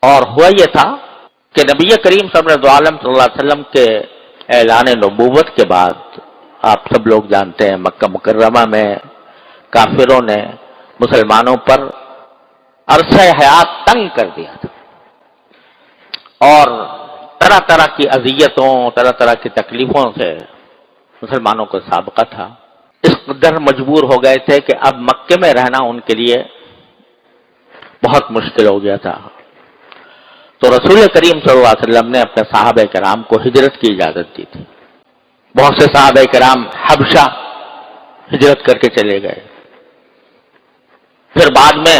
اور ہوا یہ تھا کہ نبی کریم صلی اللہ علیہ وسلم کے اعلان نبوت کے بعد آپ سب لوگ جانتے ہیں مکہ مکرمہ میں کافروں نے مسلمانوں پر عرصہ حیات تنگ کر دیا تھا اور طرح طرح کی اذیتوں طرح طرح کی تکلیفوں سے مسلمانوں کو سابقہ تھا. اس قدر مجبور ہو گئے تھے کہ اب مکے میں رہنا ان کے لیے بہت مشکل ہو گیا تھا. تو رسول کریم صلی اللہ علیہ وسلم نے اپنے صحابہ کرام کو ہجرت کی اجازت دی تھی. بہت سے صحابہ کرام حبشہ ہجرت کر کے چلے گئے. پھر بعد میں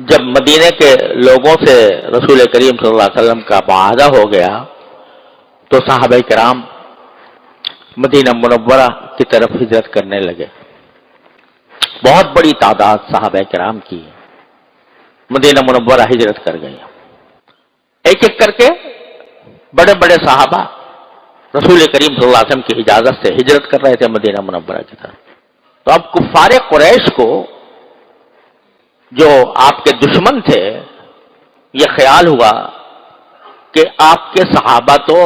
جب مدینے کے لوگوں سے رسول کریم صلی اللہ علیہ وسلم کا معاہدہ ہو گیا تو صحابہ کرام مدینہ منورہ کی طرف ہجرت کرنے لگے. بہت بڑی تعداد صحابہ کرام کی مدینہ منورہ ہجرت کر گئی. ایک ایک کر کے بڑے بڑے صحابہ رسول کریم صلی اللہ علیہ وسلم کی اجازت سے ہجرت کر رہے تھے مدینہ منورہ کی طرف. تو اب کفار قریش کو جو آپ کے دشمن تھے یہ خیال ہوا کہ آپ کے صحابہ تو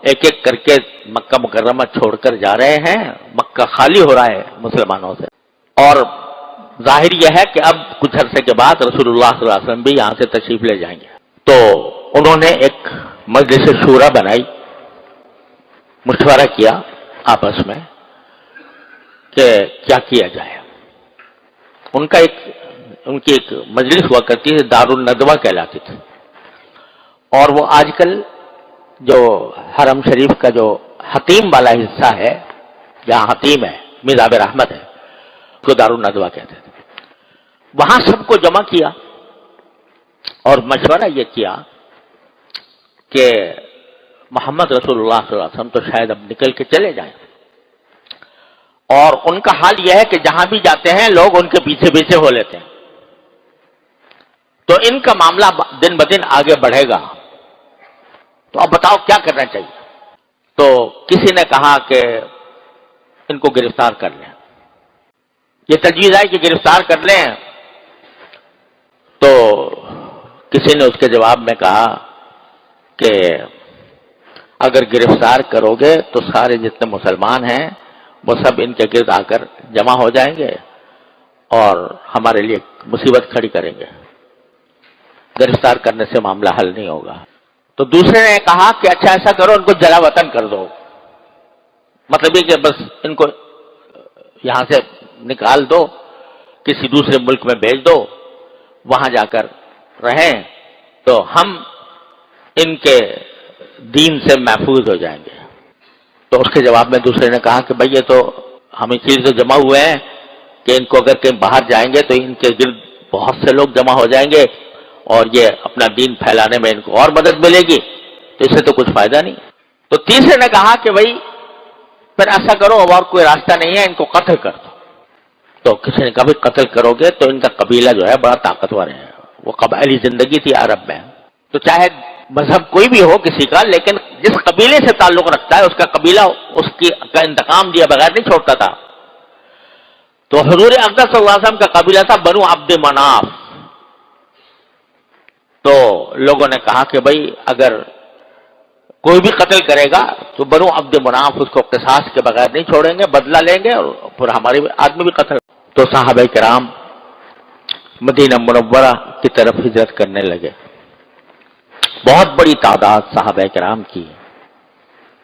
ایک ایک کر کے مکہ مکرمہ چھوڑ کر جا رہے ہیں، مکہ خالی ہو رہا ہے مسلمانوں سے، اور ظاہر یہ ہے کہ اب کچھ عرصے کے بعد رسول اللہ صلی اللہ علیہ وسلم بھی یہاں سے تشریف لے جائیں گے. تو انہوں نے ایک مجلس شورا بنائی، مشورہ کیا آپس میں کہ کیا کیا جائے. ان کی ایک مجلس ہوا کرتی تھی، دار الندوہ کہلاتی تھی. اور وہ آج کل جو حرم شریف کا جو حتیم والا حصہ ہے جہاں حتیم ہے میزابر احمد ہے اس کو دار الندوہ کہتے تھے. وہاں سب کو جمع کیا اور مشورہ یہ کیا کہ محمد رسول اللہ صلی اللہ علیہ وسلم تو شاید اب نکل کے چلے جائیں، اور ان کا حال یہ ہے کہ جہاں بھی جاتے ہیں لوگ ان کے پیچھے پیچھے ہو لیتے ہیں، تو ان کا معاملہ دن بدن آگے بڑھے گا. تو اب بتاؤ کیا کرنا چاہیے. تو کسی نے کہا کہ ان کو گرفتار کر لیں. یہ تجویز آئی کہ گرفتار کر لیں. تو کسی نے اس کے جواب میں کہا کہ اگر گرفتار کرو گے تو سارے جتنے مسلمان ہیں وہ سب ان کے گرد آ کر جمع ہو جائیں گے اور ہمارے لیے مصیبت کھڑی کریں گے. گرفتار کرنے سے معاملہ حل نہیں ہوگا. تو دوسرے نے کہا کہ اچھا ایسا کرو ان کو جلا وطن کر دو، مطلب یہ کہ بس ان کو یہاں سے نکال دو، کسی دوسرے ملک میں بھیج دو، وہاں جا کر رہیں تو ہم ان کے دین سے محفوظ ہو جائیں گے. تو اس کے جواب میں دوسرے نے کہا کہ بھئی یہ تو ہم اس چیز سے جمع ہوئے ہیں کہ ان کو اگر کہیں باہر جائیں گے تو ان کے گرد بہت سے لوگ جمع ہو جائیں گے اور یہ اپنا دین پھیلانے میں ان کو اور مدد ملے گی، تو اس سے تو کچھ فائدہ نہیں. تو تیسرے نے کہا کہ بھئی پھر ایسا کرو اب اور کوئی راستہ نہیں ہے، ان کو قتل کر دو. تو کسی نے کہا بھی قتل کرو گے تو ان کا قبیلہ جو ہے بڑا طاقتور ہے، وہ قبائلی زندگی تھی عرب میں، تو چاہے مذہب کوئی بھی ہو کسی کا، لیکن جس قبیلے سے تعلق رکھتا ہے اس کا قبیلہ اس کا انتقام دیا بغیر نہیں چھوڑتا تھا. تو حضور اقدس صلی اللہ علیہ وسلم کا قبیلہ تھا بنو عبد مناف. تو لوگوں نے کہا کہ بھئی اگر کوئی بھی قتل کرے گا تو بنو عبد مناف اس کو قصاص کے بغیر نہیں چھوڑیں گے، بدلہ لیں گے اور پھر ہمارے آدمی بھی قتل. تو صحابہ کرام مدینہ منورہ کی طرف ہجرت کرنے لگے. بہت بڑی تعداد صحابہ کرام کی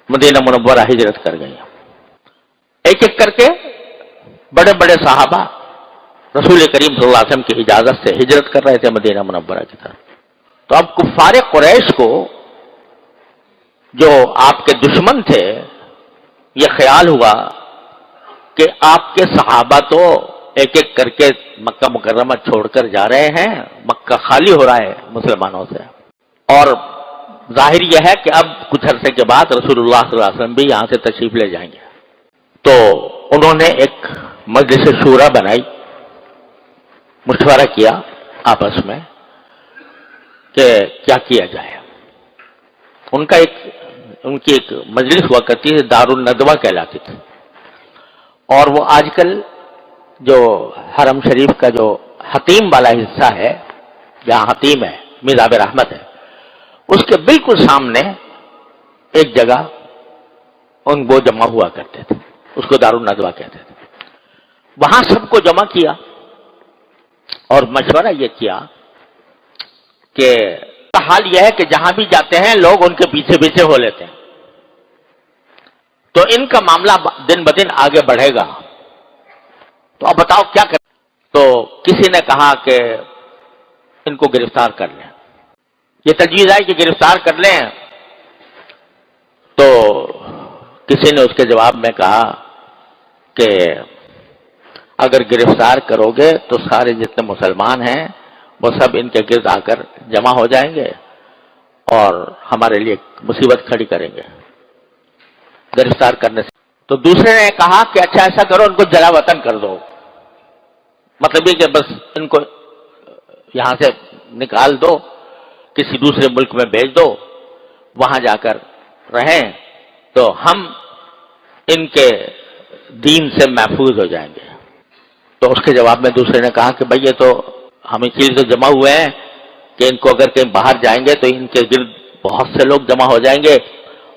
مدینہ منورہ ہجرت کر گئی. ایک ایک کر کے بڑے بڑے صحابہ رسول کریم صلی اللہ علیہ وسلم کی اجازت سے ہجرت کر رہے تھے مدینہ منورہ کی طرف. تو اب کفار قریش کو جو آپ کے دشمن تھے یہ خیال ہوا کہ آپ کے صحابہ تو ایک ایک کر کے مکہ مکرمہ چھوڑ کر جا رہے ہیں، مکہ خالی ہو رہا ہے مسلمانوں سے، اور ظاہر یہ ہے کہ اب کچھ عرصے کے بعد رسول اللہ صلی اللہ علیہ وسلم بھی یہاں سے تشریف لے جائیں گے. تو انہوں نے ایک مجلس شورا بنائی، مشورہ کیا آپس میں کہ کیا کیا جائے. ان کی ایک مجلس ہوا کرتی تھی، دار الندوہ کہلاتی تھی. اور وہ آج کل جو حرم شریف کا جو حتیم والا حصہ ہے جہاں حتیم ہے میزاب رحمت ہے، اس کے بالکل سامنے ایک جگہ ان وہ جمع ہوا کرتے تھے، اس کو دارالندوہ کہتے تھے۔ وہاں سب کو جمع کیا اور مشورہ یہ کیا کہ حال یہ ہے کہ جہاں بھی جاتے ہیں لوگ ان کے پیچھے پیچھے ہو لیتے ہیں، تو ان کا معاملہ دن بدن آگے بڑھے گا، تو اب بتاؤ کیا کریں؟ تو کسی نے کہا کہ ان کو گرفتار کر لیں۔ یہ تجویز آئی کہ گرفتار کر لیں، تو کسی نے اس کے جواب میں کہا کہ اگر گرفتار کرو گے تو سارے جتنے مسلمان ہیں وہ سب ان کے گرد آ کر جمع ہو جائیں گے اور ہمارے لیے مصیبت کھڑی کریں گے گرفتار کرنے سے۔ تو دوسرے نے کہا کہ اچھا ایسا کرو، ان کو جلا وطن کر دو، مطلب یہ کہ بس ان کو یہاں سے نکال دو، کسی دوسرے ملک میں بھیج دو، وہاں جا کر رہیں تو ہم ان کے دین سے محفوظ ہو جائیں گے۔ تو اس کے جواب میں دوسرے نے کہا کہ بھئی یہ تو ہم اس لیے تو جمع ہوئے ہیں کہ ان کو اگر کہیں باہر جائیں گے تو ان کے گرد بہت سے لوگ جمع ہو جائیں گے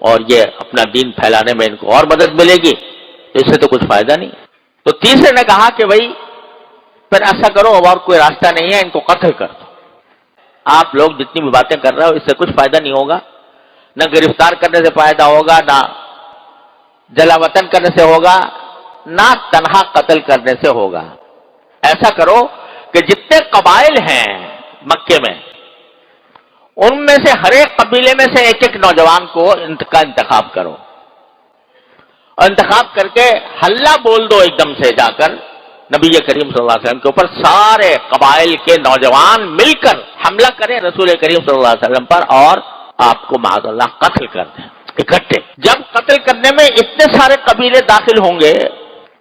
اور یہ اپنا دین پھیلانے میں ان کو اور مدد ملے گی، تو اس سے تو کچھ فائدہ نہیں۔ تو تیسرے نے کہا کہ بھئی پھر ایسا کرو، اب اور کوئی راستہ نہیں ہے، ان کو قتل کر دو۔ آپ لوگ جتنی بھی باتیں کر رہے ہو اس سے کچھ فائدہ نہیں ہوگا، نہ گرفتار کرنے سے فائدہ ہوگا، نہ جلا وطن کرنے سے ہوگا، نہ تنہا قتل کرنے سے ہوگا۔ ایسا کرو کہ جتنے قبائل ہیں مکے میں ان میں سے ہر ایک قبیلے میں سے ایک ایک نوجوان کو کا انتخاب کرو، اور انتخاب کر کے ہلہ بول دو ایک دم سے جا کر نبی کریم صلی اللہ علیہ وسلم کے اوپر، سارے قبائل کے نوجوان مل کر حملہ کریں رسول کریم صلی اللہ علیہ وسلم پر اور آپ کو معاذ اللہ قتل کر دیں اکٹھے۔ جب قتل کرنے میں اتنے سارے قبیلے داخل ہوں گے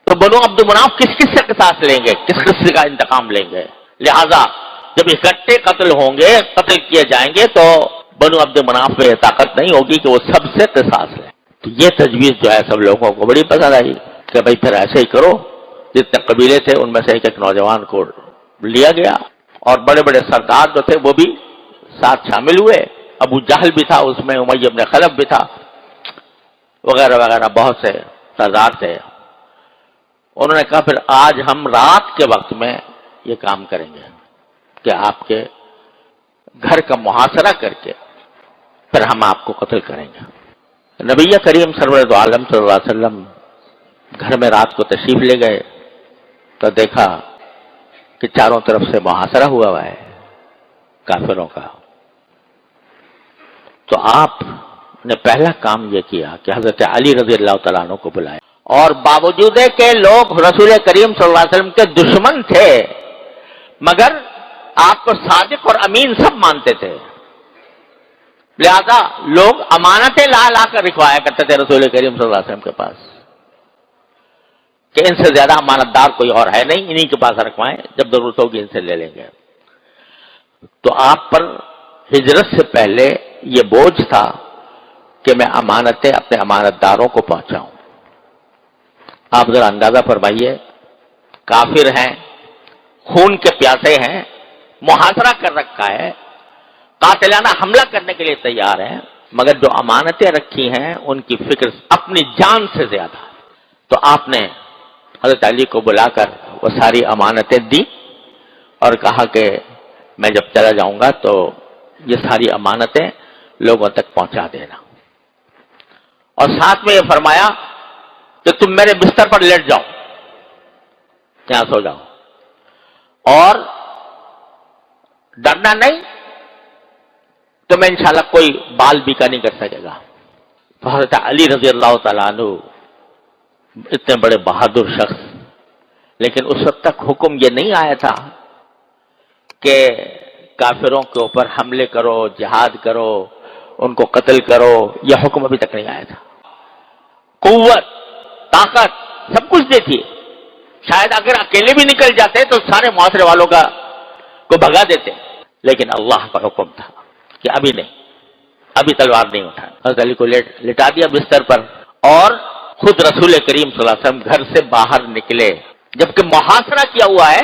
تو بنو عبد مناف کس کس سے قصاص لیں گے، کس کس کا انتقام لیں گے؟ لہذا جب اکٹھے قتل ہوں گے، قتل کیے جائیں گے، تو بنو عبد مناف میں یہ طاقت نہیں ہوگی کہ وہ سب سے قصاص لیں۔ تو یہ تجویز جو ہے سب لوگوں کو بڑی پسند آئی کہ بھائی پھر ایسے ہی کرو۔ جتنے قبیلے تھے ان میں سے ایک ایک نوجوان کو لیا گیا اور بڑے بڑے سردار جو تھے وہ بھی ساتھ شامل ہوئے، ابو جہل بھی تھا اس میں، امیہ بن خلف بھی تھا، وغیرہ وغیرہ بہت سے سردار تھے۔ انہوں نے کہا پھر آج ہم رات کے وقت میں یہ کام کریں گے کہ آپ کے گھر کا محاصرہ کر کے پھر ہم آپ کو قتل کریں گے۔ نبی کریم سرور عالم صلی اللہ علیہ وسلم گھر میں رات کو تشریف لے گئے تو دیکھا کہ چاروں طرف سے محاصرہ ہوا ہے کافروں کا۔ تو آپ نے پہلا کام یہ کیا کہ حضرت علی رضی اللہ تعالیٰ عنہ کو بلایا، اور باوجود کہ لوگ رسول کریم صلی اللہ علیہ وسلم کے دشمن تھے مگر آپ کو صادق اور امین سب مانتے تھے، لہذا لوگ امانتیں لا لا کر رکھوایا کرتے تھے رسول کریم صلی اللہ علیہ وسلم کے پاس کہ ان سے زیادہ امانت دار کوئی اور ہے نہیں، انہی کے پاس رکھوائیں، جب ضرورت ہوگی ان سے لے لیں گے۔ تو آپ پر ہجرت سے پہلے یہ بوجھ تھا کہ میں امانتیں اپنے امانت داروں کو پہنچاؤں۔ آپ ذرا اندازہ فرمائیے، کافر ہیں، خون کے پیاسے ہیں، محاصرہ کر رکھا ہے، قاتلانہ حملہ کرنے کے لیے تیار ہیں، مگر جو امانتیں رکھی ہیں ان کی فکر اپنی جان سے زیادہ ہے۔ تو آپ نے حضرت علی کو بلا کر وہ ساری امانتیں دی اور کہا کہ میں جب چلا جاؤں گا تو یہ ساری امانتیں لوگوں تک پہنچا دینا، اور ساتھ میں یہ فرمایا کہ تم میرے بستر پر لیٹ جاؤ، یہاں سو جاؤ، اور ڈرنا نہیں، تو میں انشاءاللہ کوئی بال بیکا نہیں کر سکے گا۔ تو حضرت علی رضی اللہ تعالیٰ عنہ اتنے بڑے بہادر شخص، لیکن اس وقت تک حکم یہ نہیں آیا تھا کہ کافروں کے اوپر حملے کرو، جہاد کرو، ان کو قتل کرو، یہ حکم ابھی تک نہیں آیا تھا۔ قوت، طاقت سب کچھ دیتی، شاید اگر اکیلے بھی نکل جاتے تو سارے معاشرے والوں کو بھگا دیتے، لیکن اللہ کا حکم تھا کہ ابھی نہیں، ابھی تلوار نہیں اٹھا۔ حضرت علی کو لٹا دیا بستر پر، اور خود رسول کریم صلی اللہ علیہ وسلم گھر سے باہر نکلے، جبکہ محاصرہ کیا ہوا ہے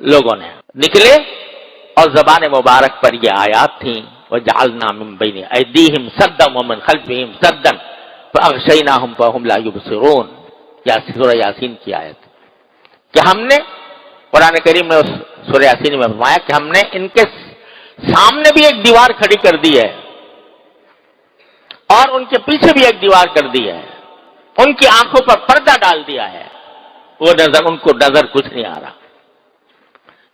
لوگوں نے، نکلے اور زبان مبارک پر یہ آیات تھیں وَجَعَلْنَا مِن بَيْنِ أَيْدِيهِمْ سَدًّا وَمِن خَلْفِهِمْ سَدًّا فَأَغْشَيْنَاهُمْ فَهُمْ لَا يُبْصِرُونَ، یا سورہ یاسین کی آیت کہ ہم نے قرآن کریم میں اس سورہ یاسین میں فرمایا کہ ہم نے ان کے سامنے بھی ایک دیوار کھڑی کر دی ہے اور ان کے پیچھے بھی ایک دیوار کر دی ہے، ان کی آنکھوں پر پردہ ڈال دیا ہے، وہ ان کو نظر کچھ نہیں آ رہا۔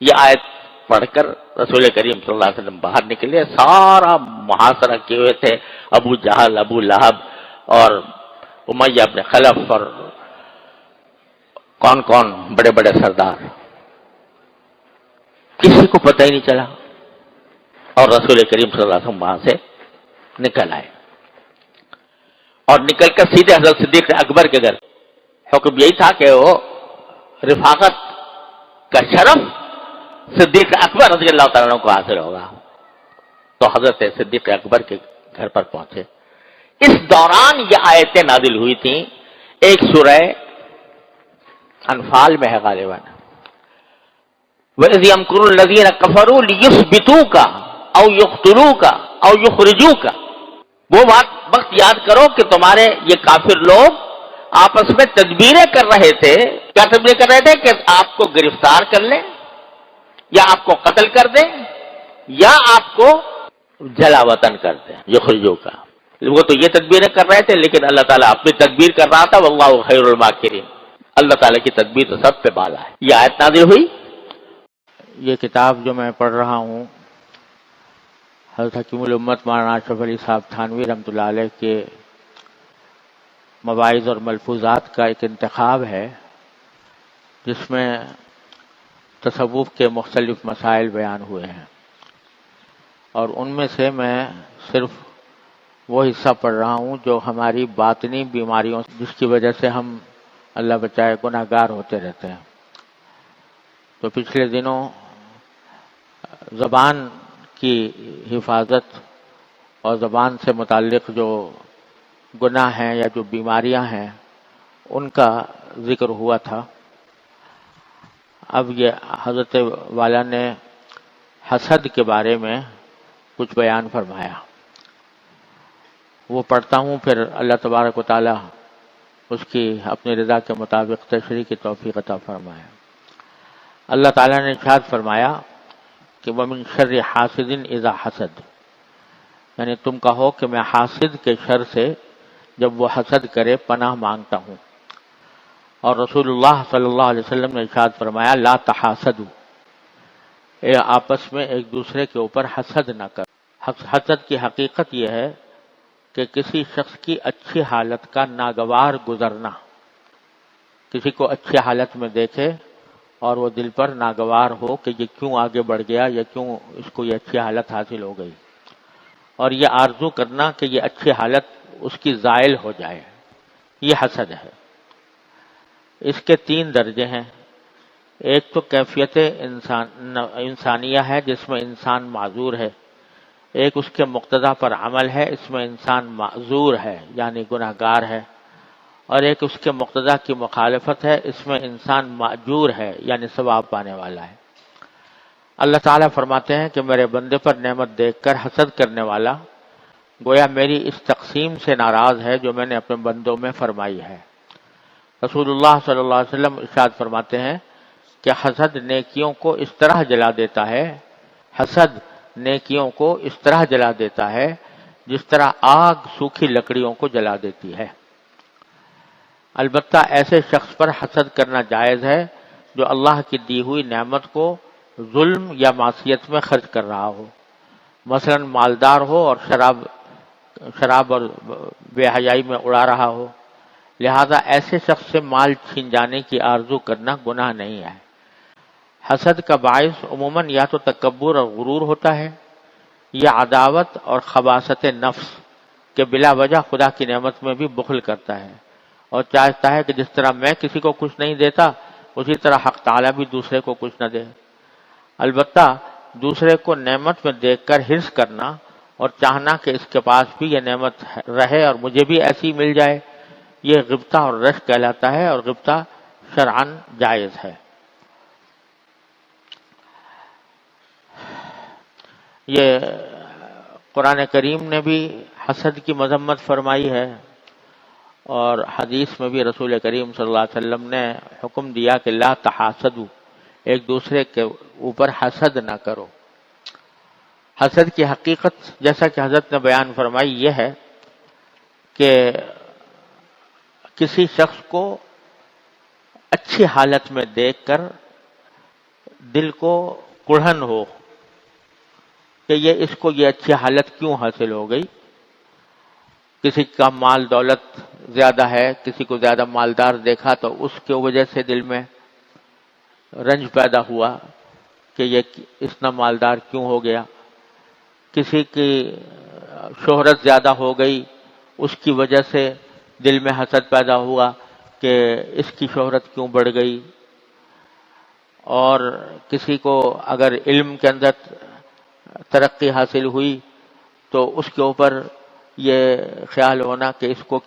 یہ آیت پڑھ کر رسول کریم صلی اللہ علیہ وسلم باہر نکلے، سارا محاصرہ کیے ہوئے تھے ابو جہل، ابو لہب اور امیہ بن خلف اور کون کون بڑے بڑے سردار، کسی کو پتہ ہی نہیں چلا، اور رسول کریم صلی اللہ علیہ وسلم وہاں سے نکل آئے اور نکل کر سیدھے حضرت صدیق اکبر کے گھر۔ حکم یہی تھا کہ وہ رفاقت کا شرف صدیق اکبر رضی اللہ تعالیٰ عنہ کو حاصل ہوگا، تو حضرت صدیق اکبر کے گھر پر پہنچے۔ اس دوران یہ آیتیں نازل ہوئی تھیں، ایک سورہ انفال میں ہے غالباً، وَإِذْ يَمْكُرُ الَّذِينَ كَفَرُوا لِيُثْبِتُوكَ أَوْ يُقْتُلُوكَ أَوْ يُخْرِجُوكَ، وہ وقت یاد کرو کہ تمہارے یہ کافر لوگ آپس میں تدبیریں کر رہے تھے۔ کیا تدبیر کر رہے تھے؟ کہ آپ کو گرفتار کر لیں یا آپ کو قتل کر دیں یا آپ کو جلا وطن کر دیں، یخرجوکا۔ وہ تو یہ تدبیریں کر رہے تھے، لیکن اللہ تعالیٰ اپنی تدبیر کر رہا تھا، واللہ خیر الماکرین، اللہ تعالیٰ کی تدبیر تو سب پہ بالا ہے۔ یہ آیت نازل ہوئی۔ یہ کتاب جو میں پڑھ رہا ہوں حضرت حکیم الامت مولانا اشرف علی صاحب تھانوی رحمۃ اللہ علیہ کے مواعظ اور ملفوظات کا ایک انتخاب ہے، جس میں تصوف کے مختلف مسائل بیان ہوئے ہیں، اور ان میں سے میں صرف وہ حصہ پڑھ رہا ہوں جو ہماری باطنی بیماریوں جس کی وجہ سے ہم اللہ بچائے گناہ گار ہوتے رہتے ہیں۔ تو پچھلے دنوں زبان کی حفاظت اور زبان سے متعلق جو گناہ ہیں یا جو بیماریاں ہیں ان کا ذکر ہوا تھا۔ اب یہ حضرت والا نے حسد کے بارے میں کچھ بیان فرمایا، وہ پڑھتا ہوں، پھر اللہ تبارک و تعالی اس کی اپنی رضا کے مطابق تشریح کی توفیق عطا فرمائے۔ اللہ تعالیٰ نے ارشاد فرمایا کہ وَمِن شَرِّ حَاسِدٍ إِذَا حَسَد، یعنی تم کہو کہ میں حاسد کے شر سے جب وہ حسد کرے پناہ مانگتا ہوں۔ اور رسول اللہ صلی اللہ علیہ وسلم نے ارشاد فرمایا لا تحاسدوا، آپس میں ایک دوسرے کے اوپر حسد نہ کرو۔ حسد کی حقیقت یہ ہے کہ کسی شخص کی اچھی حالت کا ناگوار گزرنا، کسی کو اچھی حالت میں دیکھے اور وہ دل پر ناگوار ہو کہ یہ کیوں آگے بڑھ گیا یا کیوں اس کو یہ اچھی حالت حاصل ہو گئی، اور یہ آرزو کرنا کہ یہ اچھی حالت اس کی زائل ہو جائے، یہ حسد ہے۔ اس کے 3 درجے ہیں۔ ایک تو کیفیت انسانیہ ہے جس میں انسان معذور ہے، ایک اس کے مقتضا پر عمل ہے، اس میں انسان معذور ہے یعنی گناہ گار ہے، اور ایک اس کے مقتضا کی مخالفت ہے، اس میں انسان ماجور ہے یعنی ثواب پانے والا ہے۔ اللہ تعالیٰ فرماتے ہیں کہ میرے بندے پر نعمت دیکھ کر حسد کرنے والا گویا میری اس تقسیم سے ناراض ہے جو میں نے اپنے بندوں میں فرمائی ہے۔ رسول اللہ صلی اللہ علیہ وسلم ارشاد فرماتے ہیں کہ حسد نیکیوں کو اس طرح جلا دیتا ہے، حسد نیکیوں کو اس طرح جلا دیتا ہے جس طرح آگ سوکھی لکڑیوں کو جلا دیتی ہے۔ البتہ ایسے شخص پر حسد کرنا جائز ہے جو اللہ کی دی ہوئی نعمت کو ظلم یا معصیت میں خرچ کر رہا ہو، مثلا مالدار ہو اور شراب اور بے حیائی میں اڑا رہا ہو، لہذا ایسے شخص سے مال چھین جانے کی آرزو کرنا گناہ نہیں ہے۔ حسد کا باعث عموماً یا تو تکبر اور غرور ہوتا ہے یا عداوت اور خباثت نفس کہ بلا وجہ خدا کی نعمت میں بھی بخل کرتا ہے اور چاہتا ہے کہ جس طرح میں کسی کو کچھ نہیں دیتا اسی طرح حق تعالیٰ بھی دوسرے کو کچھ نہ دے۔ البتہ دوسرے کو نعمت میں دیکھ کر حرص کرنا اور چاہنا کہ اس کے پاس بھی یہ نعمت رہے اور مجھے بھی ایسی مل جائے، یہ غبطہ اور رشک کہلاتا ہے، اور غبطہ شرعاً جائز ہے۔ یہ قرآن کریم نے بھی حسد کی مذمت فرمائی ہے، اور حدیث میں بھی رسول کریم صلی اللہ علیہ وسلم نے حکم دیا کہ لا تحاسدوا، ایک دوسرے کے اوپر حسد نہ کرو۔ حسد کی حقیقت جیسا کہ حضرت نے بیان فرمائی یہ ہے کہ کسی شخص کو اچھی حالت میں دیکھ کر دل کو کڑھن ہو کہ اس کو یہ اچھی حالت کیوں حاصل ہو گئی۔ کسی کا مال دولت زیادہ ہے، کسی کو زیادہ مالدار دیکھا تو اس کی وجہ سے دل میں رنج پیدا ہوا کہ یہ اتنا مالدار کیوں ہو گیا۔ کسی کی شہرت زیادہ ہو گئی، اس کی وجہ سے دل میں حسد پیدا ہوا کہ اس کی شہرت کیوں بڑھ گئی۔ اور کسی کو اگر علم کے اندر ترقی حاصل ہوئی تو اس کے اوپر یہ خیال ہونا کہ اس کو